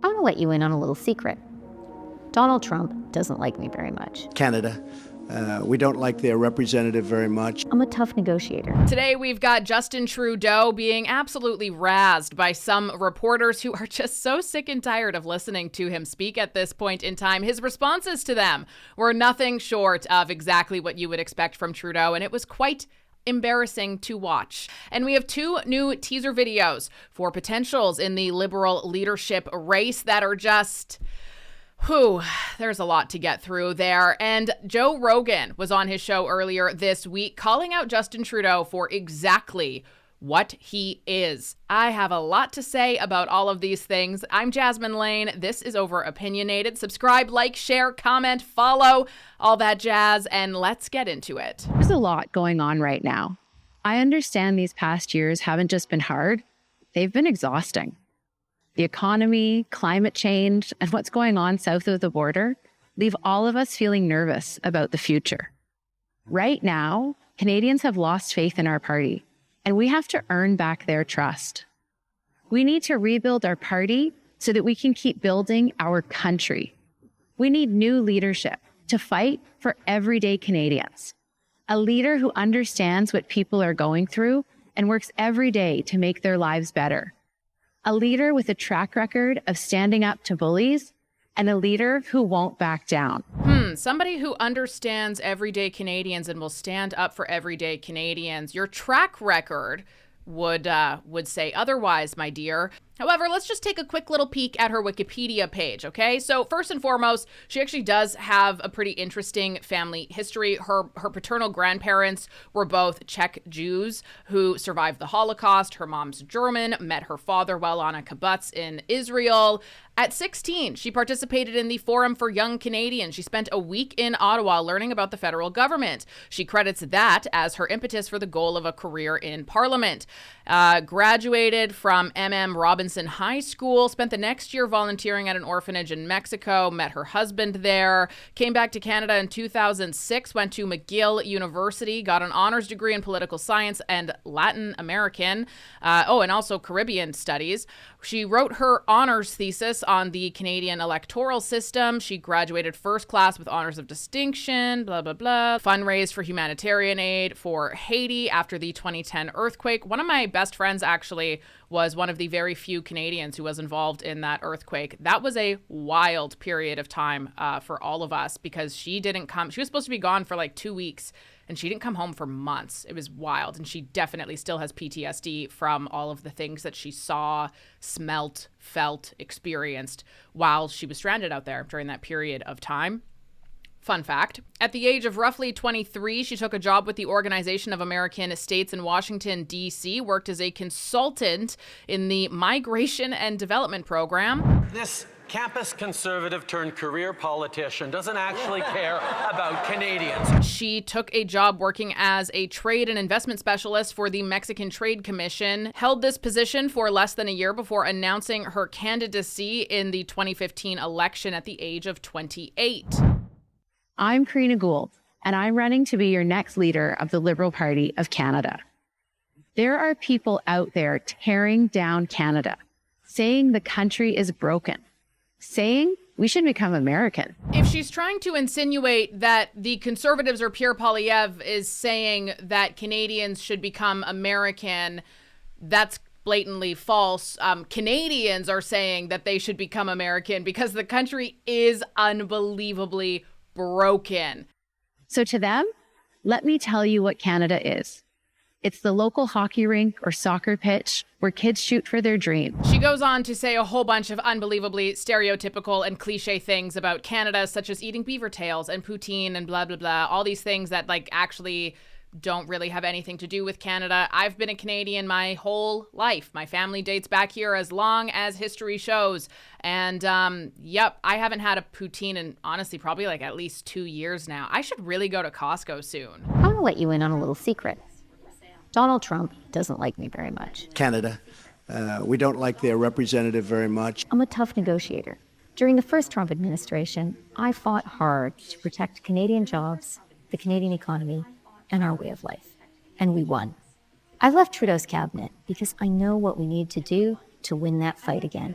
I want to let you in on a little secret. Donald Trump doesn't like me very much. Canada. We don't like their representative very much. I'm a tough negotiator. Today, we've got Justin Trudeau being absolutely razzed by some reporters who are just so sick and tired of listening to him speak at this point in time. His responses to them were nothing short of exactly what you would expect from Trudeau, and it was quite embarrassing to watch. And we have two new teaser videos for potentials in the Liberal leadership race that are just... there's a lot to get through there. And Joe Rogan was on his show earlier this week calling out Justin Trudeau for exactly what he is. I have a lot to say about all of these things. I'm Jasmine Lane. This is Over Opinionated. Subscribe, like, share, comment, follow, all that jazz, and let's get into it. There's a lot going on right now. I understand these past years haven't just been hard, they've been exhausting. The economy, climate change, and what's going on south of the border leave all of us feeling nervous about the future. Right now, Canadians have lost faith in our party, and we have to earn back their trust. We need to rebuild our party so that we can keep building our country. We need new leadership to fight for everyday Canadians. A leader who understands what people are going through and works every day to make their lives better. A leader with a track record of standing up to bullies, and a leader who won't back down. Somebody who understands everyday Canadians and will stand up for everyday Canadians. Your track record would say otherwise, my dear. However, let's just take a quick little peek at her Wikipedia page, okay? So first and foremost, she actually does have a pretty interesting family history. Her paternal grandparents were both Czech Jews who survived the Holocaust. Her mom's German, met her father while on a kibbutz in Israel. At 16, she participated in the Forum for Young Canadians. She spent a week in Ottawa learning about the federal government. She credits that as her impetus for the goal of a career in Parliament. Graduated from Robinson High School, spent the next year volunteering at an orphanage in Mexico, met her husband there, came back to Canada in 2006, went to McGill University, got an honors degree in political science and Latin American, and also Caribbean studies. She wrote her honors thesis on the Canadian electoral system. She graduated first class with honors of distinction, blah, blah, blah. Fundraised for humanitarian aid for Haiti after the 2010 earthquake. One of my best friends actually was one of the very few Canadians who was involved in that earthquake. That was a wild period of time for all of us because she didn't come. She was supposed to be gone for like 2 weeks and she didn't come home for months. It was wild. And she definitely still has PTSD from all of the things that she saw, smelt, felt, experienced while she was stranded out there during that period of time. Fun fact, at the age of roughly 23, she took a job with the Organization of American States in Washington, D.C., worked as a consultant in the Migration and Development Program. This campus conservative turned career politician doesn't actually care about Canadians. She took a job working as a trade and investment specialist for the Mexican Trade Commission, held this position for less than a year before announcing her candidacy in the 2015 election at the age of 28. I'm Karina Gould, and I'm running to be your next leader of the Liberal Party of Canada. There are people out there tearing down Canada, saying the country is broken, saying we should become American. If she's trying to insinuate that the Conservatives or Pierre Poilievre is saying that Canadians should become American, that's blatantly false. Canadians are saying that they should become American because the country is unbelievably broken. So to them, let me tell you what Canada is. It's the local hockey rink or soccer pitch where kids shoot for their dreams. She goes on to say a whole bunch of unbelievably stereotypical and cliche things about Canada, such as eating beaver tails and poutine and blah, blah, blah. All these things that actually don't really have anything to do with Canada. I've been a Canadian my whole life. My family dates back here as long as history shows. And I haven't had a poutine in honestly probably at least 2 years now. I should really go to Costco soon. I want to let you in on a little secret. Donald Trump doesn't like me very much. Canada. We don't like their representative very much. I'm a tough negotiator. During the first Trump administration, I fought hard to protect Canadian jobs, the Canadian economy, and our way of life. And we won. I left Trudeau's cabinet because I know what we need to do to win that fight again.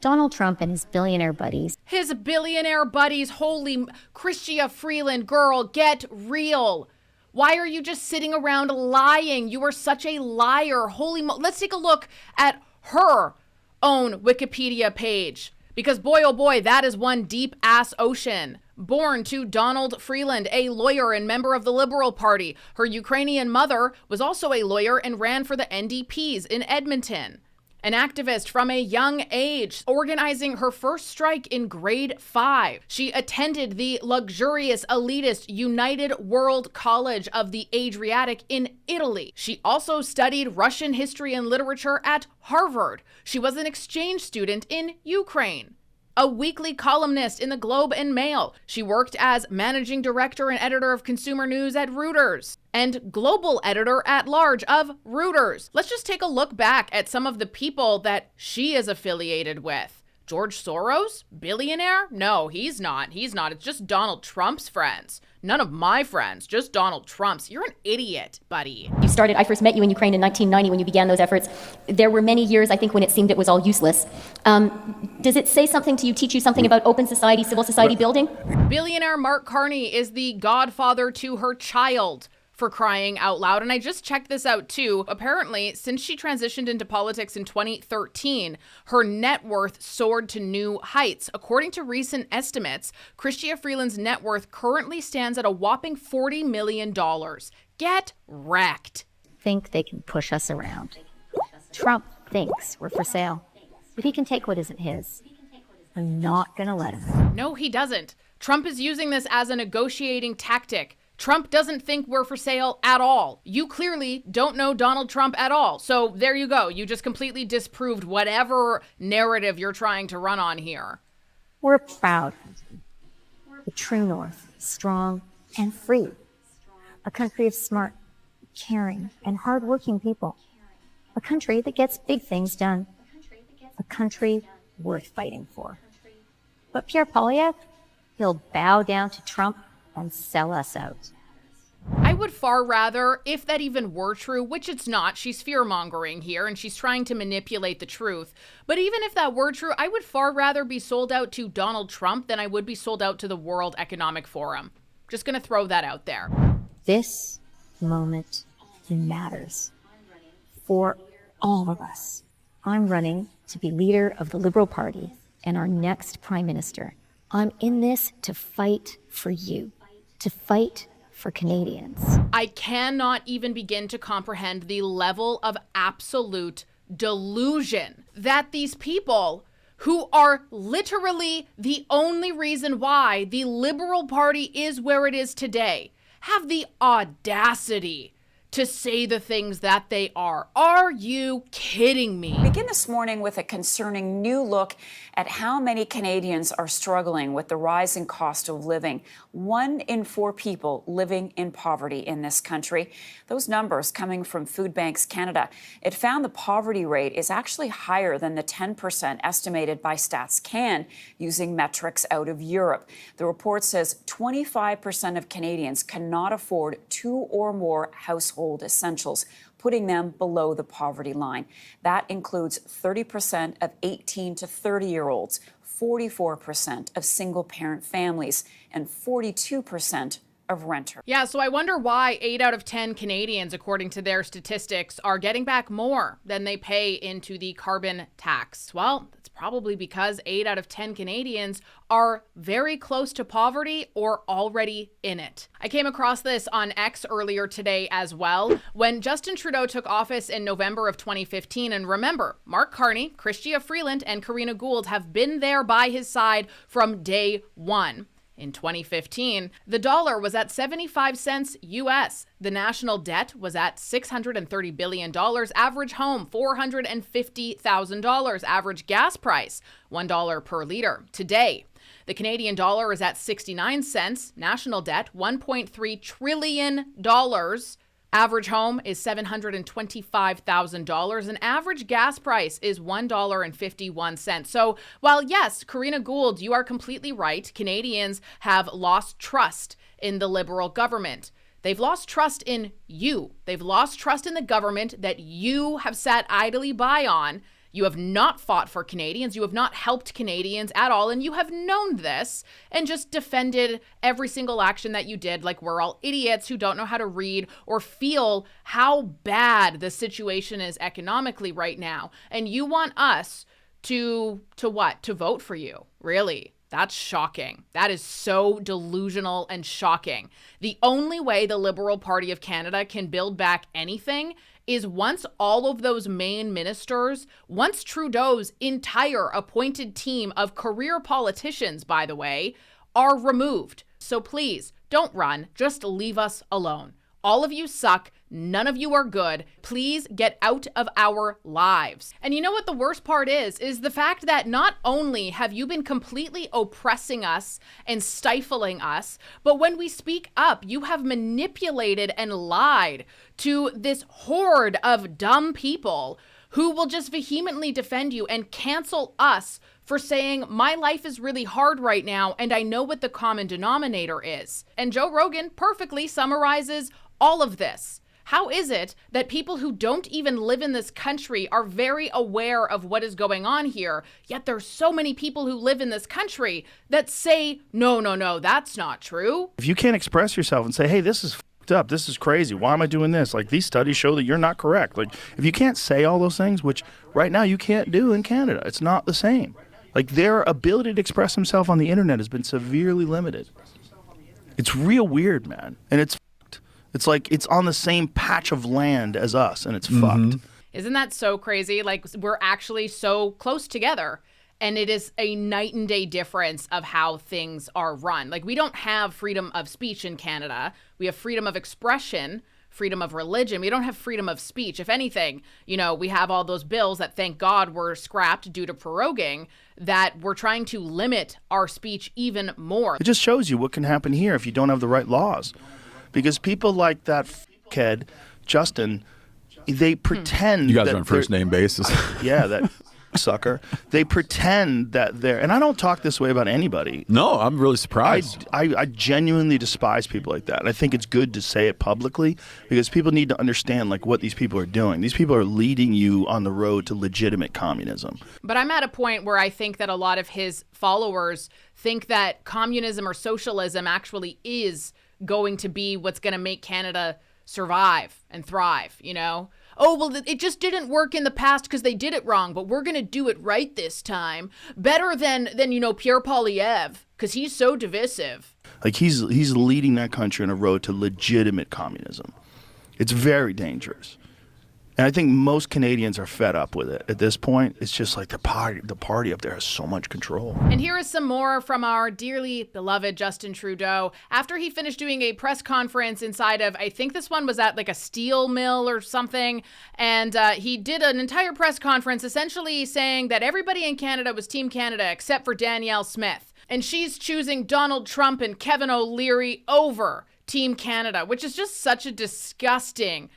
Donald Trump and his billionaire buddies. His billionaire buddies, holy Chrystia Freeland, girl, get real. Why are you just sitting around lying? You are such a liar. Let's take a look at her own Wikipedia page. Because boy, oh boy, that is one deep ass ocean. Born to Donald Freeland, a lawyer and member of the Liberal Party. Her Ukrainian mother was also a lawyer and ran for the NDPs in Edmonton. An activist from a young age, organizing her first strike in grade 5. She attended the luxurious, elitist United World College of the Adriatic in Italy. She also studied Russian history and literature at Harvard. She was an exchange student in Ukraine. A weekly columnist in the Globe and Mail. She worked as managing director and editor of consumer news at Reuters and global editor at large of Reuters. Let's just take a look back at some of the people that she is affiliated with. George Soros? Billionaire? No, he's not. He's not. It's just Donald Trump's friends. None of my friends, just Donald Trump's. You're an idiot, buddy. I first met you in Ukraine in 1990 when you began those efforts. There were many years, I think, when it seemed it was all useless. Does it say something to you, teach you something about open society, civil society building? Billionaire Mark Carney is the godfather to her child, for crying out loud. And I just checked this out too. Apparently, since she transitioned into politics in 2013, her net worth soared to new heights. According to recent estimates, Chrystia Freeland's net worth currently stands at a whopping $40 million. Get wrecked. Think they can push us around. Trump thinks we're for sale, but he can take what isn't his. I'm not gonna let him. No, he doesn't. Trump is using this as a negotiating tactic. Trump doesn't think we're for sale at all. You clearly don't know Donald Trump at all. So there you go. You just completely disproved whatever narrative you're trying to run on here. We're a proud country. The true north, strong and free. A country of smart, caring, and hardworking people. A country that gets big things done. A country worth fighting for. But Pierre Poilievre, he'll bow down to Trump and sell us out. I would far rather, if that even were true, which it's not, she's fear-mongering here and she's trying to manipulate the truth. But even if that were true, I would far rather be sold out to Donald Trump than I would be sold out to the World Economic Forum. Just gonna throw that out there. This moment matters for all of us. I'm running to be leader of the Liberal Party and our next Prime Minister. I'm in this to fight for you, to fight for Canadians. I cannot even begin to comprehend the level of absolute delusion that these people who are literally the only reason why the Liberal Party is where it is today have the audacity to say the things that they are. Are you kidding me? We begin this morning with a concerning new look at how many Canadians are struggling with the rising cost of living. 1 in 4 people living in poverty in this country. Those numbers coming from Food Banks Canada. It found the poverty rate is actually higher than the 10% estimated by Stats Can using metrics out of Europe. The report says 25% of Canadians cannot afford 2 or more household essentials, putting them below the poverty line. That includes 30% of 18 to 30-year-olds, 44% of single-parent families, and 42% of renters. Yeah, so I wonder why 8 out of 10 Canadians, according to their statistics, are getting back more than they pay into the carbon tax. Well, it's probably because 8 out of 10 Canadians are very close to poverty or already in it. I came across this on X earlier today as well. When Justin Trudeau took office in November of 2015, and remember, Mark Carney, Chrystia Freeland, and Karina Gould have been there by his side from day one. In 2015, the dollar was at 75 cents US. The national debt was at $630 billion. Average home, $450,000. Average gas price, $1 per liter. Today, the Canadian dollar is at 69 cents. National debt, $1.3 trillion. Average home is $725,000. An average gas price is $1.51. So while yes, Karina Gould, you are completely right. Canadians have lost trust in the Liberal government. They've lost trust in you. They've lost trust in the government that you have sat idly by on. You have not fought for Canadians. You have not helped Canadians at all. And you have known this and just defended every single action that you did. Like we're all idiots who don't know how to read or feel how bad the situation is economically right now. And you want us to what? To vote for you. Really? That's shocking. That is so delusional and shocking. The only way the Liberal Party of Canada can build back anything is once all of those main ministers, once Trudeau's entire appointed team of career politicians, by the way, are removed. So please, don't run. Just leave us alone. All of you suck. None of you are good. Please get out of our lives. And you know what the worst part is the fact that not only have you been completely oppressing us and stifling us, but when we speak up, you have manipulated and lied to this horde of dumb people who will just vehemently defend you and cancel us for saying my life is really hard right now and I know what the common denominator is. And Joe Rogan perfectly summarizes all of this. How is it that people who don't even live in this country are very aware of what is going on here, yet there's so many people who live in this country that say, no, that's not true? If you can't express yourself and say, hey, this is f***ed up, this is crazy, why am I doing this? Like, these studies show that you're not correct. Like, if you can't say all those things, which right now you can't do in Canada, it's not the same. Like, their ability to express themselves on the internet has been severely limited. It's real weird, man. And it's like it's on the same patch of land as us, and it's fucked. Isn't that so crazy? Like, we're actually so close together, and it is a night and day difference of how things are run. Like, we don't have freedom of speech in Canada. We have freedom of expression, freedom of religion. We don't have freedom of speech. If anything, you know, we have all those bills that, thank God, were scrapped due to proroguing, that we're trying to limit our speech even more. It just shows you what can happen here if you don't have the right laws. Because people like that kid, Justin, they pretend you guys that are on first name basis. Yeah, that sucker. They pretend that they're, and I don't talk this way about anybody. No, I'm really surprised. I genuinely despise people like that. And I think it's good to say it publicly because people need to understand like what these people are doing. These people are leading you on the road to legitimate communism. But I'm at a point where I think that a lot of his followers think that communism or socialism actually is going to be what's going to make Canada survive and thrive, you know? Oh, well, it just didn't work in the past because they did it wrong, but we're going to do it right this time. Better than you know, Pierre Poilievre, because he's so divisive. Like, he's leading that country on a road to legitimate communism. It's very dangerous. And I think most Canadians are fed up with it at this point. It's just like the party up there has so much control. And here is some more from our dearly beloved Justin Trudeau. After he finished doing a press conference inside of, I think this one was at like a steel mill or something. And he did an entire press conference essentially saying that everybody in Canada was Team Canada except for Danielle Smith. And she's choosing Donald Trump and Kevin O'Leary over Team Canada, which is just such a disgusting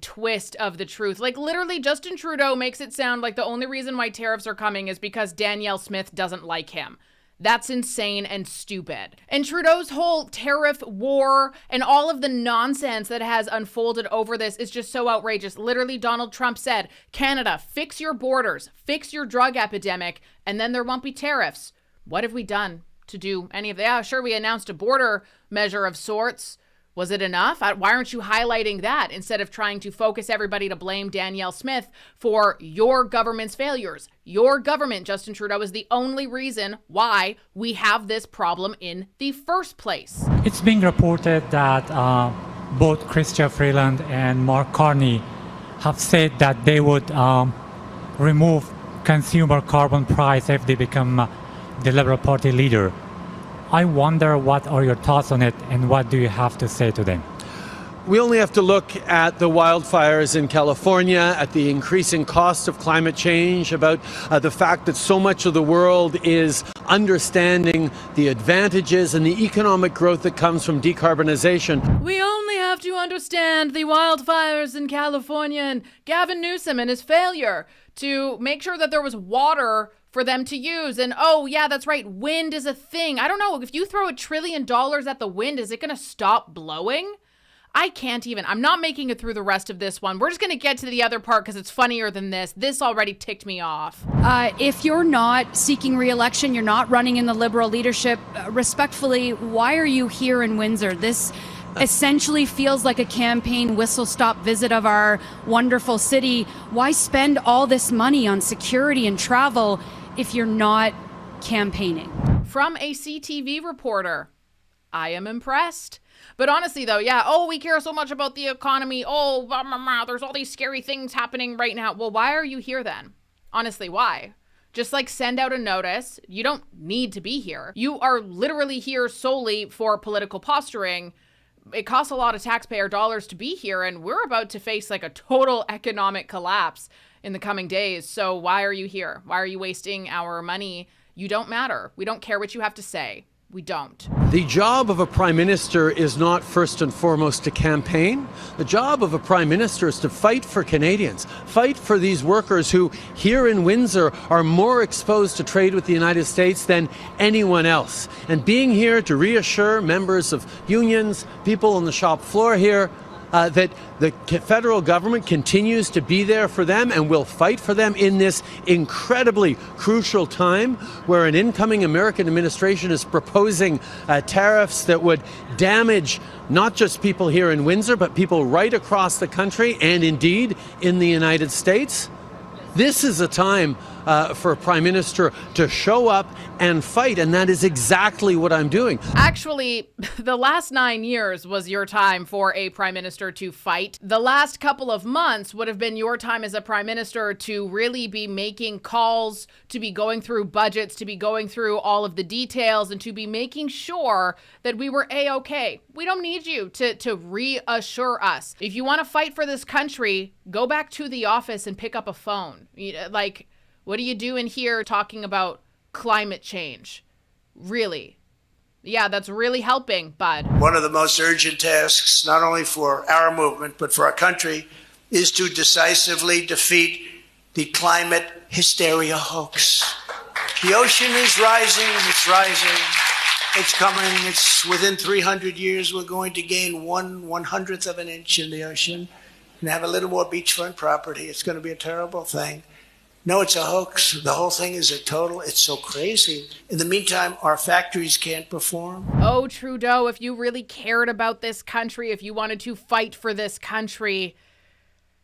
twist of the truth. Like, literally, Justin Trudeau makes it sound like the only reason why tariffs are coming is because Danielle Smith doesn't like him. That's insane and stupid. And Trudeau's whole tariff war and all of the nonsense that has unfolded over this is just so outrageous. Literally, Donald Trump said, Canada, fix your borders, fix your drug epidemic, and then there won't be tariffs. What have we done to do any of that? Yeah, sure, we announced a border measure of sorts. Was it enough? Why aren't you highlighting that instead of trying to focus everybody to blame Danielle Smith for your government's failures? Your government, Justin Trudeau, is the only reason why we have this problem in the first place. It's being reported that both Chrystia Freeland and Mark Carney have said that they would remove consumer carbon price if they become the Liberal Party leader. I wonder, what are your thoughts on it and what do you have to say to them? We only have to look at the wildfires in California, at the increasing cost of climate change, about the fact that so much of the world is understanding the advantages and the economic growth that comes from decarbonization. We only have to understand the wildfires in California and Gavin Newsom and his failure to make sure that there was water for them to use. And oh yeah, that's right, wind is a thing. I don't know, if you throw $1 trillion at the wind, is it going to stop blowing? I can't even. I'm not making it through the rest of this one. We're just going to get to the other part because it's funnier than this. This already ticked me off. If you're not seeking re-election, you're not running in the Liberal leadership, respectfully, why are you here in Windsor? This essentially feels like a campaign whistle-stop visit of our wonderful city. Why spend all this money on security and travel if you're not campaigning? From a CTV reporter. I am impressed. But honestly, though, we care so much about the economy. There's all these scary things happening right now. Well, why are you here then? Honestly, why? Just send out a notice. You don't need to be here. You are literally here solely for political posturing. It costs a lot of taxpayer dollars to be here, and we're about to face a total economic collapse in the coming days. So why are you here? Why are you wasting our money? You don't matter. We don't care what you have to say. We don't. The job of a prime minister is not first and foremost to campaign. The job of a prime minister is to fight for Canadians, fight for these workers who here in Windsor are more exposed to trade with the United States than anyone else. And being here to reassure members of unions, people on the shop floor here, that the federal government continues to be there for them and will fight for them in this incredibly crucial time where an incoming American administration is proposing tariffs that would damage not just people here in Windsor, but people right across the country and indeed in the United States. This is a time for a prime minister to show up and fight, and that is exactly what I'm doing. Actually, the last 9 years was your time for a prime minister to fight. The last couple of months would have been your time as a prime minister to really be making calls, to be going through budgets, to be going through all of the details, and to be making sure that we were A-okay. We don't need you to reassure us. If you want to fight for this country, go back to the office and pick up a phone. What are you doing here talking about climate change? Really? Yeah, that's really helping, bud. One of the most urgent tasks, not only for our movement, but for our country, is to decisively defeat the climate hysteria hoax. The ocean is rising, it's rising, it's coming, it's within 300 years we're going to gain 1/100th of an inch in the ocean and have a little more beachfront property. It's going to be a terrible thing. No, it's a hoax. The whole thing is it's so crazy. In the meantime, our factories can't perform. Oh, Trudeau, if you really cared about this country, if you wanted to fight for this country,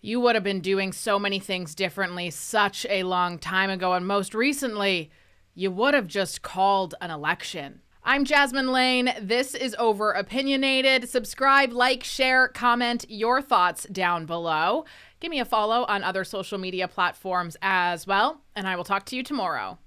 you would have been doing so many things differently such a long time ago. And most recently, you would have just called an election. I'm Jasmine Lane. This is Over Opinionated. Subscribe, like, share, comment your thoughts down below. Give me a follow on other social media platforms as well, and I will talk to you tomorrow.